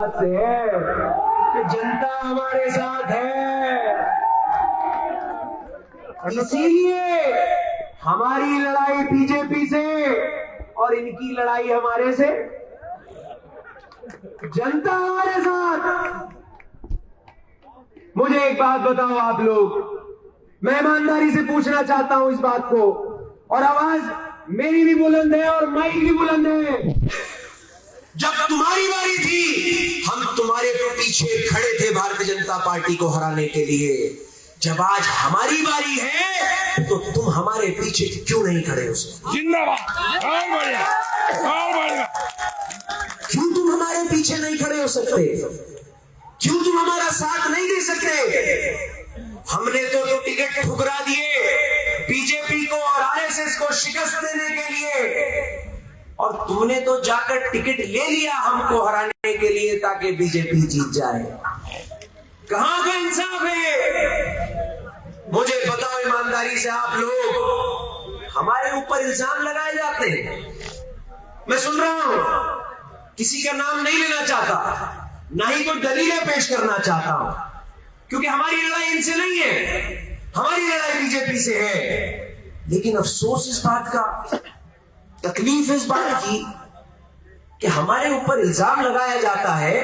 है कि जनता हमारे साथ है, इसीलिए हमारी लड़ाई बीजेपी से और इनकी लड़ाई हमारे से। जनता हमारे साथ। मुझे एक बात बताओ आप लोग, मैं ईमानदारी से पूछना चाहता हूं इस बात को, और आवाज मेरी भी बुलंद है और माइक भी बुलंद है। जब तुम्हारी बारी थी हम तुम्हारे पीछे खड़े थे भारतीय जनता पार्टी को हराने के लिए। जब आज हमारी बारी है तो तुम हमारे पीछे क्यों नहीं खड़े हो सकते? जिंदाबाद, और बढ़िया, और बढ़िया। क्यों तुम हमारे पीछे नहीं खड़े हो सकते? क्यों तुम हमारा साथ नहीं दे सकते? हमने तो टिकट ठुकरा दिए बीजेपी को और आरएसएस को शिकस्त देने के लिए, और तुमने तो जाकर टिकट ले लिया हमको हराने के लिए ताकि बीजेपी जीत जाए। कहां का इंसाफ है? मुझे बताओ ईमानदारी से आप लोग, हमारे ऊपर इल्जाम लगाए जाते हैं। मैं सुन रहा हूं, किसी का नाम नहीं लेना चाहता, ना ही कोई दलीलें पेश करना चाहता हूं, क्योंकि हमारी लड़ाई इनसे नहीं है, हमारी लड़ाई बीजेपी से है। लेकिन अफसोस इस बात का, तकलीफ इस बात की कि हमारे ऊपर इल्जाम लगाया जाता है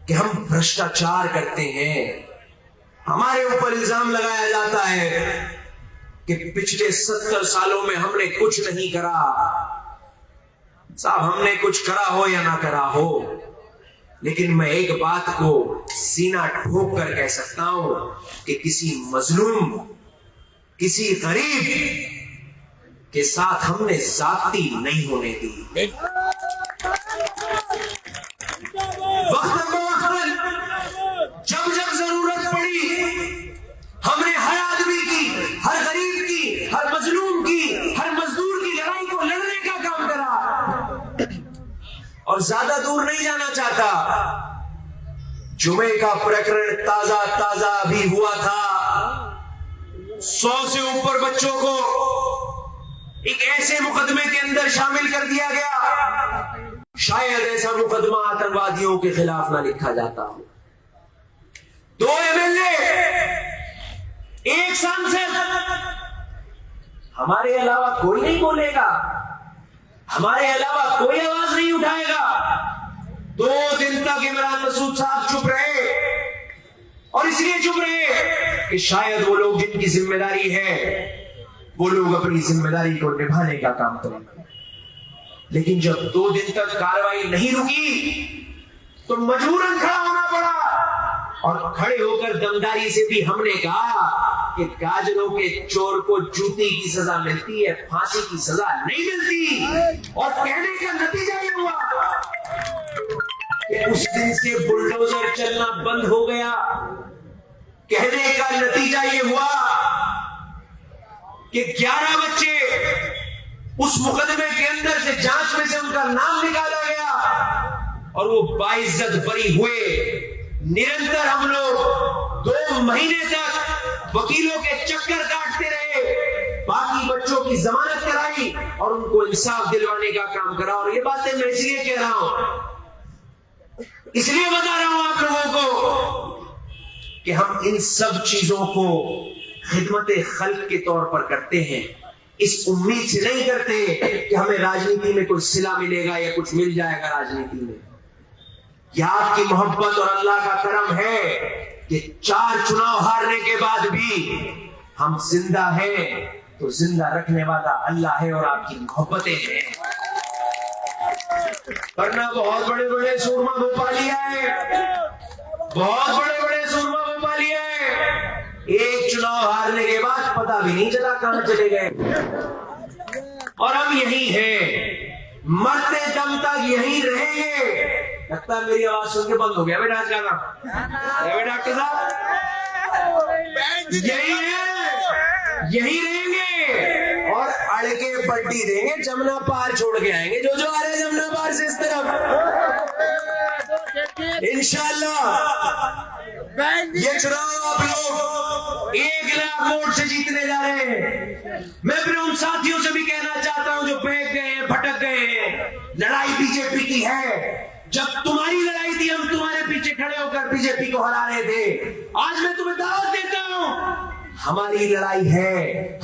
कि हम भ्रष्टाचार करते हैं। हमारे ऊपर इल्जाम लगाया जाता है कि पिछले 70 सालों में हमने कुछ नहीं करा। साहब, हमने कुछ करा हो या ना करा हो, लेकिन मैं एक बात को सीना ठोक कर कह सकता हूं कि किसी मजलूम, किसी गरीब के साथ हमने जाती नहीं होने दी। जब जब जरूरत पड़ी हमने हर आदमी की, हर गरीब की, हर मजलूम की, हर मजदूर की लड़ाई को लड़ने का काम करा। और ज्यादा दूर नहीं जाना चाहता, जुमे का प्रकरण ताजा ताजा अभी हुआ था। 100 से ऊपर बच्चों को एक ऐसे मुकदमे के अंदर शामिल कर दिया गया, शायद ऐसा मुकदमा आतंकवादियों के खिलाफ ना लिखा जाता हो। 2 एमएलए, 1 सांसद, हमारे अलावा कोई नहीं बोलेगा, हमारे अलावा कोई आवाज नहीं उठाएगा। 2 दिन तक इमरान मसूद साहब चुप रहे, और इसलिए चुप रहे कि शायद वो लोग जिनकी जिम्मेदारी है वो लोग अपनी जिम्मेदारी को निभाने का काम करेंगे। लेकिन जब 2 दिन तक कार्रवाई नहीं रुकी तो मजबूरन खड़ा होना पड़ा, और खड़े होकर दमदारी से भी हमने कहा कि गाजरों के चोर को जूती की सजा मिलती है, फांसी की सजा नहीं मिलती। और कहने का नतीजा ये हुआ कि उस दिन से बुलडोजर चलना बंद हो गया। कहने का नतीजा ये हुआ कि 11 बच्चे उस मुकदमे के अंदर से, जांच में से उनका नाम निकाला गया, और वो बाइज्जत बरी हुए। निरंतर हम लोग 2 महीने तक वकीलों के चक्कर काटते रहे, बाकी बच्चों की जमानत कराई और उनको इंसाफ दिलवाने का काम करा। और ये बातें मैं इसलिए कह रहा हूं, इसलिए बता रहा हूं आप लोगों को कि हम इन सब चीजों को खिदमत खल्क के तौर पर करते हैं, इस उम्मीद से नहीं करते कि हमें राजनीति में कुछ सिला मिलेगा या कुछ मिल जाएगा राजनीति में। यह आपकी मोहब्बत और अल्लाह का करम है कि 4 चुनाव हारने के बाद भी हम जिंदा हैं, तो जिंदा रखने वाला अल्लाह है और आपकी मोहब्बतें हैं। वरना बहुत बड़े बड़े सूरमा भोपाली आए, बहुत बड़े बड़े सूरमा भोपाली आए, एक चुनाव हारने के बाद पता भी नहीं चला कहां चले गए। और हम यही हैं, मरते दम तक यही रहेंगे। लगता है मेरी आवाज सुन के बंद हो गया बेटा, आज गाना डॉक्टर साहब, यही है, यही रहेंगे और अड़के पट्टी देंगे, जमुना पार छोड़ के आएंगे। जो आ रहे हैं जमुना पार से इस तरफ, इंशाअल्लाह ये चुनाव आप लोग 1 लाख वोट से जीतने जा रहे हैं। मैं अपने उन साथियों से भी कहना चाहता हूं जो बहक गए हैं, भटक गए हैं, लड़ाई बीजेपी की है। जब तुम्हारी लड़ाई थी बीजेपी को हरा रहे थे। आज मैं तुम्हें दावत देता हूं, हमारी लड़ाई है,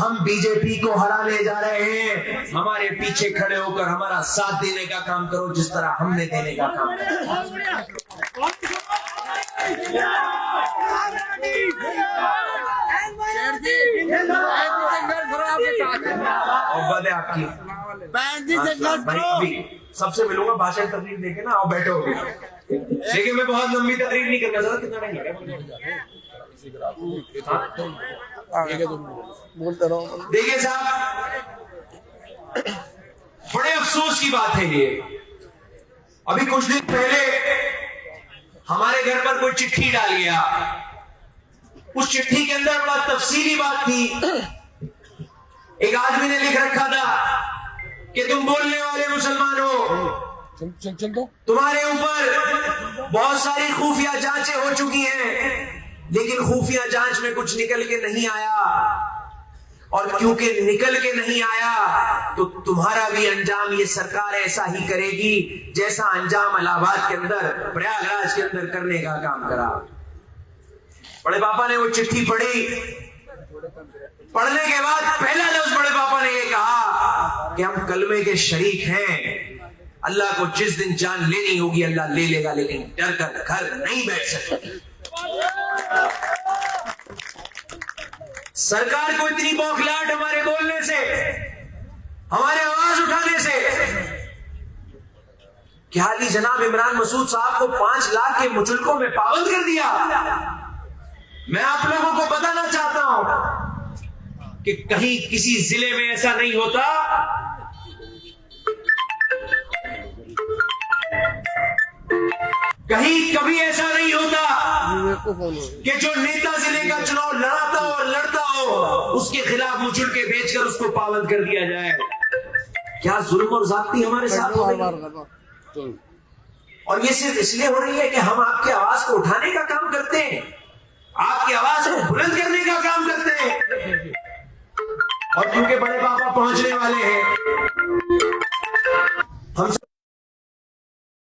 हम बीजेपी को हराने जा रहे हैं। हमारे पीछे खड़े होकर हमारा साथ देने का काम करो, जिस तरह हमने देने का काम किया। मोहब्बत है आपकी। भाई अभी सबसे मिलूंगा, भाषण तकरीर देके ना, आओ बैठो। लेकिन मैं बहुत लंबी तकरीर नहीं करना चाहता। कितना टाइम लगेगा? बोलते रहो। देखिए साहब, बड़े अफसोस की बात है ये। अभी कुछ दिन पहले हमारे घर पर कोई चिट्ठी डाल गया। उस चिट्ठी के अंदर बड़ा तफसीली बात थी। एक आदमी ने लिख रखा था कि तुम बोलने वाले मुसलमान हो, चल दो। तुम्हारे ऊपर बहुत सारी खुफिया जांचें हो चुकी हैं, लेकिन खुफिया जांच में कुछ निकल के नहीं आया। और क्योंकि निकल के नहीं आया तो तुम्हारा भी अंजाम ये सरकार ऐसा ही करेगी जैसा अंजाम इलाहाबाद के अंदर, प्रयागराज के अंदर करने का काम करा। बड़े पापा ने वो चिट्ठी पढ़ी। पढ़ने के बाद पहला लफ्ज बड़े पापा ने ये कहा कि हम कलमे के शरीक हैं। अल्लाह को जिस दिन जान लेनी होगी अल्लाह ले लेगा, लेकिन डर कर घर नहीं बैठ सकते। सरकार को इतनी बौखलाहट हमारे बोलने से, हमारे आवाज उठाने से, कि हाल ही जनाब इमरान मसूद साहब को 5 लाख के मुचलकों में पाबंद कर दिया। मैं आप लोगों को बताना चाहता हूं कि कहीं किसी जिले में ऐसा नहीं होता कहीं कभी ऐसा नहीं होता कि जो नेता जिले का चुनाव लड़ाता हो और लड़ता हो उसके खिलाफ मुचलके भेजकर उसको पाबंद कर दिया जाए। क्या जुल्म और जाती हमारे साथ हो रही? और ये सिर्फ इसलिए हो रही है कि हम आपकी आवाज को उठाने का काम करते हैं, आपकी आवाज को बुलंद करने का काम करते हैं। और क्योंकि बड़े पापा पहुंचने वाले हैं, हम